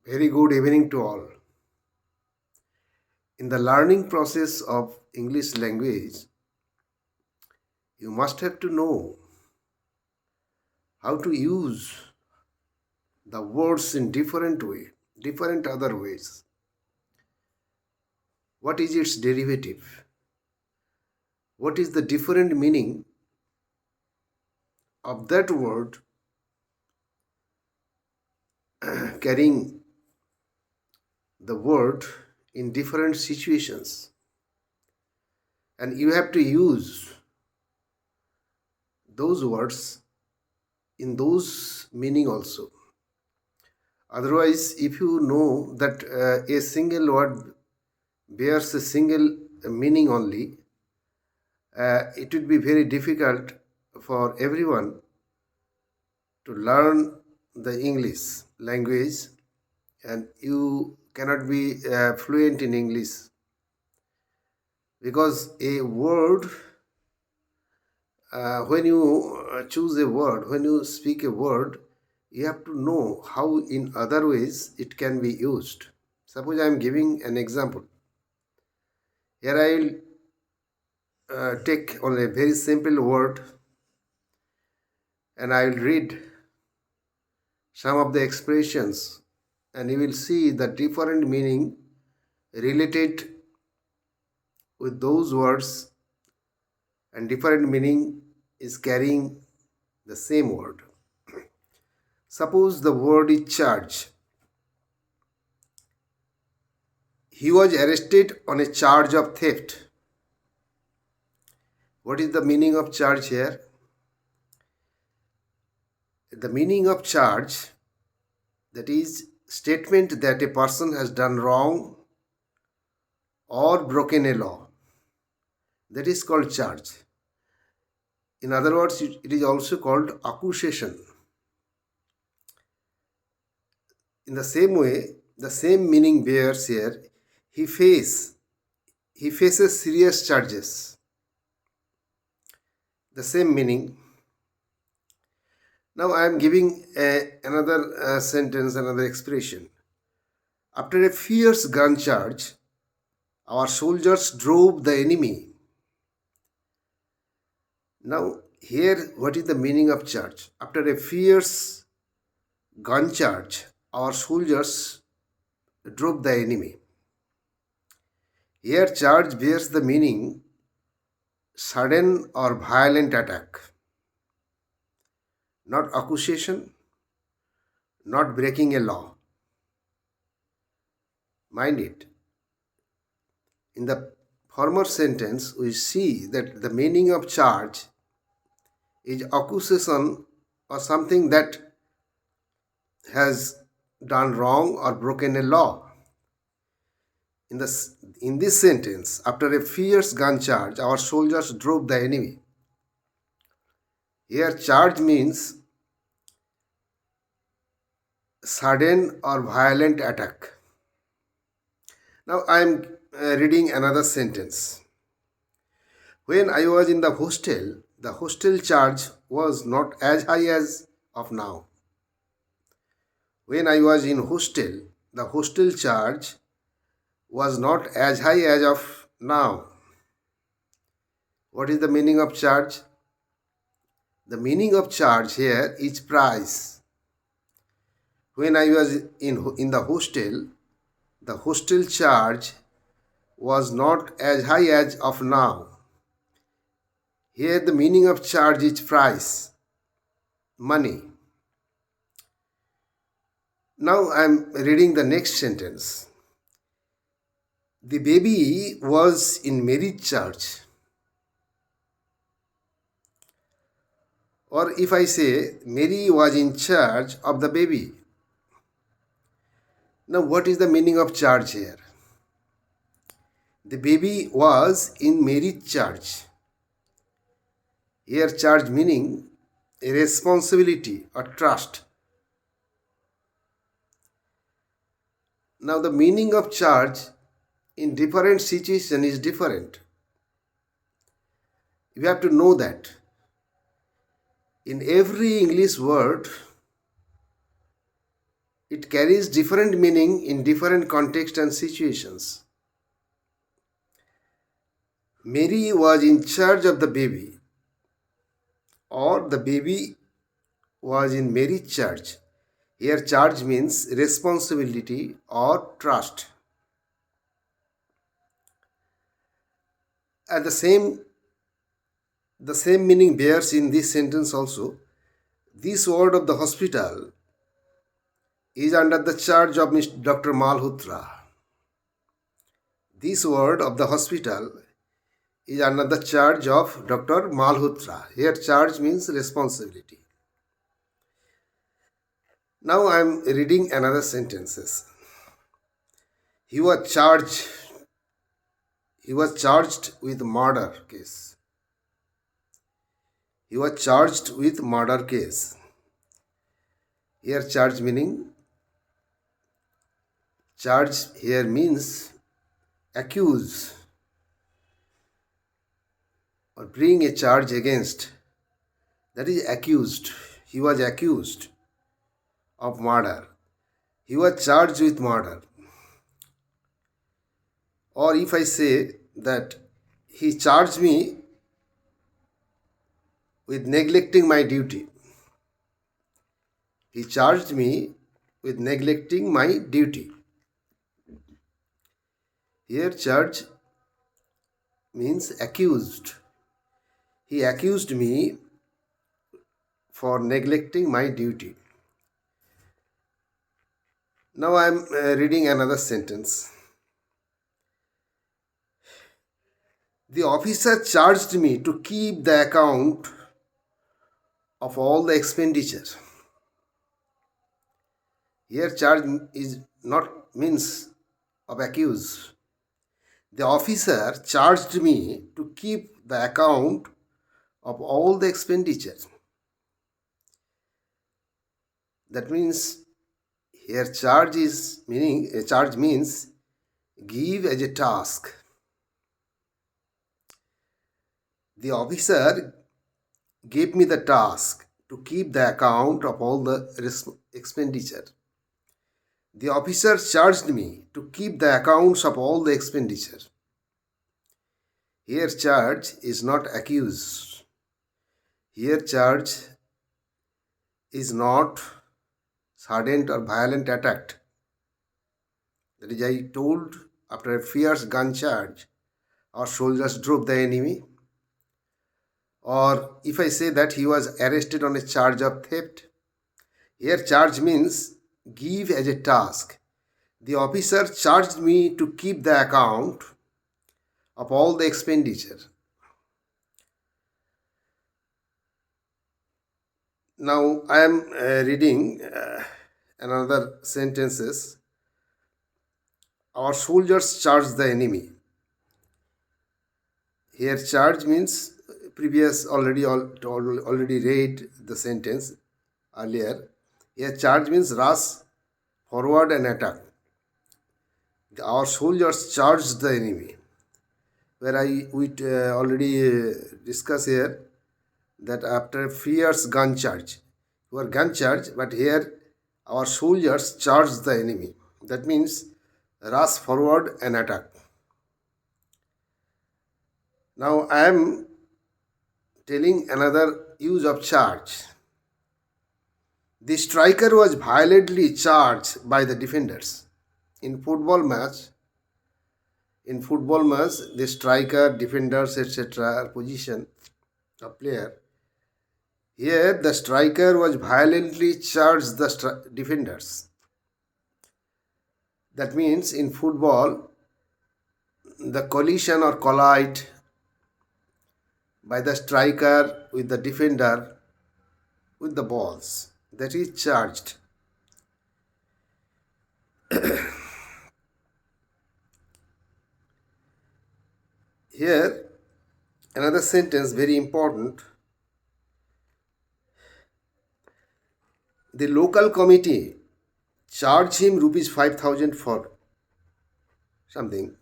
Very good evening to all. In the learning process of English language, you must have to know how to use the words in different other ways. What is its derivative? What is the different meaning of that word carrying the word in different situations? And you have to use those words in those meaning also. Otherwise, if you know that a single word bears a single meaning only, it would be very difficult for everyone to learn the English language, and you cannot be fluent in English because a word, when you choose a word, when you speak a word, you have to know how in other ways it can be used. Suppose I am giving an example. Here I will take on a very simple word and I will read some of the expressions, and you will see the different meaning related with those words, and different meaning is carrying the same word. Suppose the word is charge. He was arrested on a charge of theft. What is the meaning of charge here? The meaning of charge, that is statement that a person has done wrong or broken a law. That is called charge. In other words, it is also called accusation. In the same way, the same meaning bears here. He faces serious charges. The same meaning. Now I am giving another sentence, another expression. After a fierce gun charge, our soldiers drove the enemy. Now here, what is the meaning of charge? After a fierce gun charge, our soldiers drove the enemy. Here, charge bears the meaning sudden or violent attack, not accusation, not breaking a law. Mind it. In the former sentence, we see that the meaning of charge is accusation or something that has done wrong or broken a law. In this sentence, after a fierce gun charge, our soldiers drove the enemy. Here, charge means sudden or violent attack. Now, I am reading another sentence. When I was in the hostel charge was not as high as of now. When I was in hostel, the hostel charge was not as high as of now. What is the meaning of charge? The meaning of charge here is price. When I was in the hostel charge was not as high as of now. Here the meaning of charge is price, money. Now I am reading the next sentence. The baby was in Mary's charge. Or if I say Mary was in charge of the baby. Now what is the meaning of charge here? The baby was in Mary's charge. Here charge meaning a responsibility or trust. Now the meaning of charge in different situation is different. You have to know that. In every English word, it carries different meaning in different contexts and situations. Mary was in charge of the baby, or the baby was in Mary's charge. Here, charge means responsibility or trust. And the same meaning bears in this sentence also. This ward of the hospital is under the charge of Dr. Malhotra. This ward of the hospital is under the charge of Dr. Malhotra. Here, charge means responsibility. Now I am reading another sentences. He was charged. He was charged with murder case. He was charged with murder case. Here, charge meaning. Charge here means accuse or bring a charge against. That is accused. He was accused of murder. He was charged with murder. Or if I say that he charged me with neglecting my duty. He charged me with neglecting my duty. Here, charge means accused. He accused me for neglecting my duty. Now I am reading another sentence. The officer charged me to keep the account of all the expenditure. Here, charge is not means of accuse. The officer charged me to keep the account of all the expenditure. That means here charge means give as a task. The officer gave me the task to keep the account of all the expenditure. The officer charged me to keep the accounts of all the expenditure. Here, charge is not accuse. Here, charge is not sudden or violent attack. That is, I told, after a fierce gun charge, our soldiers drove the enemy. Or if I say that he was arrested on a charge of theft, here charge means give as a task. The officer charged me to keep the account of all the expenditure. Now I am reading another sentences. Our soldiers charged the enemy. Here charge means previous already read the sentence earlier. Here charge means rush forward and attack. Our soldiers charged the enemy. Where we already discussed here that after fierce gun charge, but here our soldiers charged the enemy. That means rush forward and attack. Now I am telling another use of charge. The striker was violently charged by the defenders. In football match, the striker, defenders, etc. position of player. Here, the striker was violently charged the defenders. That means in football, the collision or collide by the striker with the defender with the balls, that is charged. Here, another sentence very important. The local committee charged him rupees 5,000 for something.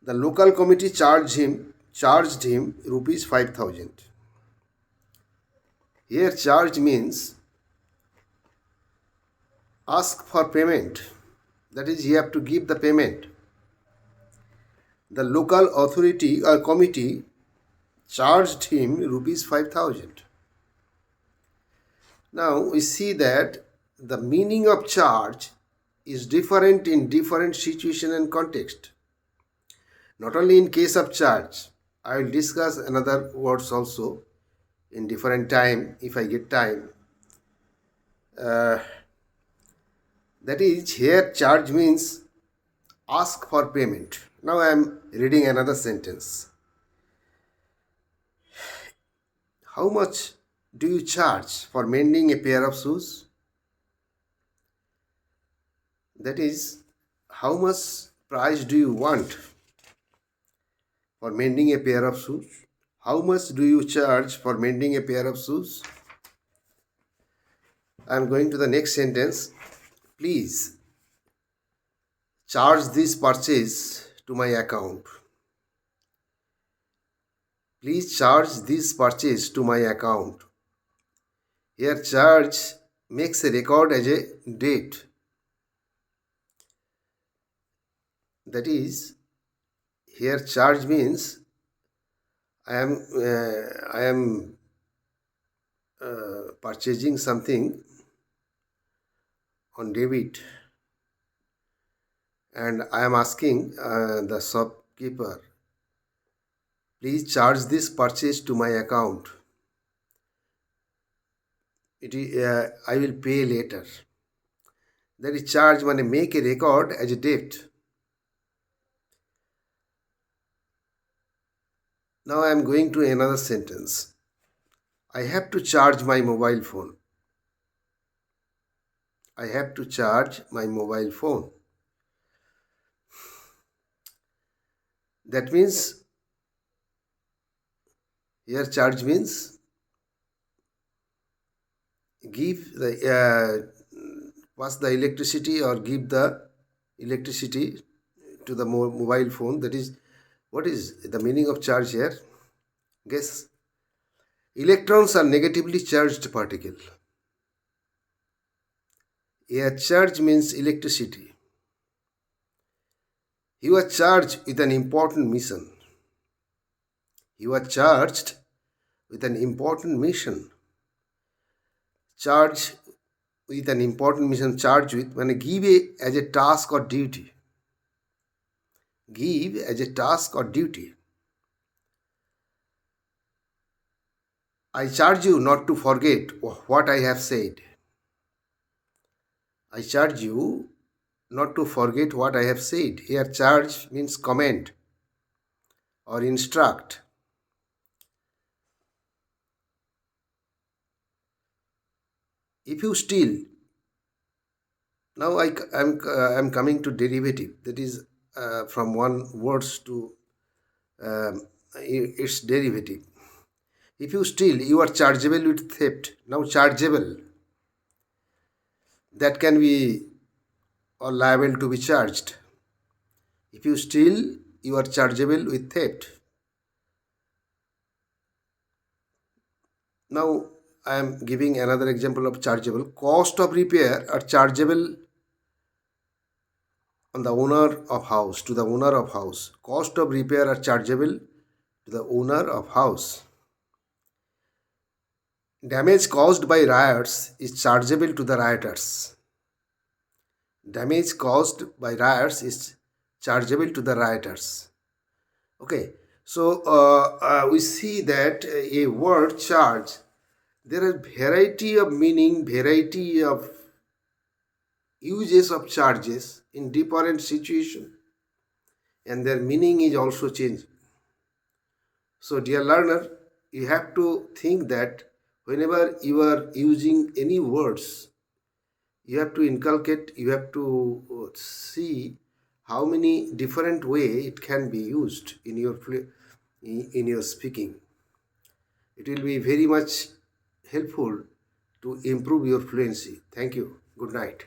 The local committee charged him rupees 5,000. Here charge means ask for payment, that is, he have to give the payment. The local authority or committee charged him rupees 5,000. Now we see that the meaning of charge is different in different situation and context. Not only in case of charge, I will discuss another words also in different time if I get time. That is, here charge means ask for payment. Now I am reading another sentence. How much do you charge for mending a pair of shoes? That is, how much price do you want for mending a pair of shoes? How much do you charge for mending a pair of shoes? I am going to the next sentence. Please charge this purchase to my account. Please charge this purchase to my account. Here charge makes a record as a date. That is, here charge means I am purchasing something on debit, and I am asking the shopkeeper, please charge this purchase to my account. I will pay later. That is, charge means make a record as a date. Now I am going to another sentence. I have to charge my mobile phone. I have to charge my mobile phone. That means, here charge means give the pass the electricity or give the electricity to the mobile phone. That is, what is the meaning of charge here? Guess. Electrons are negatively charged particle. Here charge means electricity. You are charged with an important mission. You are charged with an important mission. Charge with an important mission, charge with, when give as a task or duty. Give as a task or duty. I charge you not to forget what I have said. I charge you not to forget what I have said. Here charge means command or instruct. If you steal, now I am coming to derivative, that is from one words to its derivative. If you steal, you are chargeable with theft. Now chargeable, that can be or liable to be charged. If you steal, you are chargeable with theft. Now I am giving another example of chargeable. Cost of repair are chargeable on the owner of house, to the owner of house. Cost of repair are chargeable to the owner of house. Damage caused by riots is chargeable to the rioters. Damage caused by riots is chargeable to the rioters. Okay, so we see that a word charge, there are variety of meaning, variety of uses of charges in different situation, and their meaning is also changed. So dear learner, you have to think that whenever you are using any words, you have to inculcate, you have to see how many different way it can be used in your speaking. It will be very much helpful to improve your fluency. Thank you. Good night.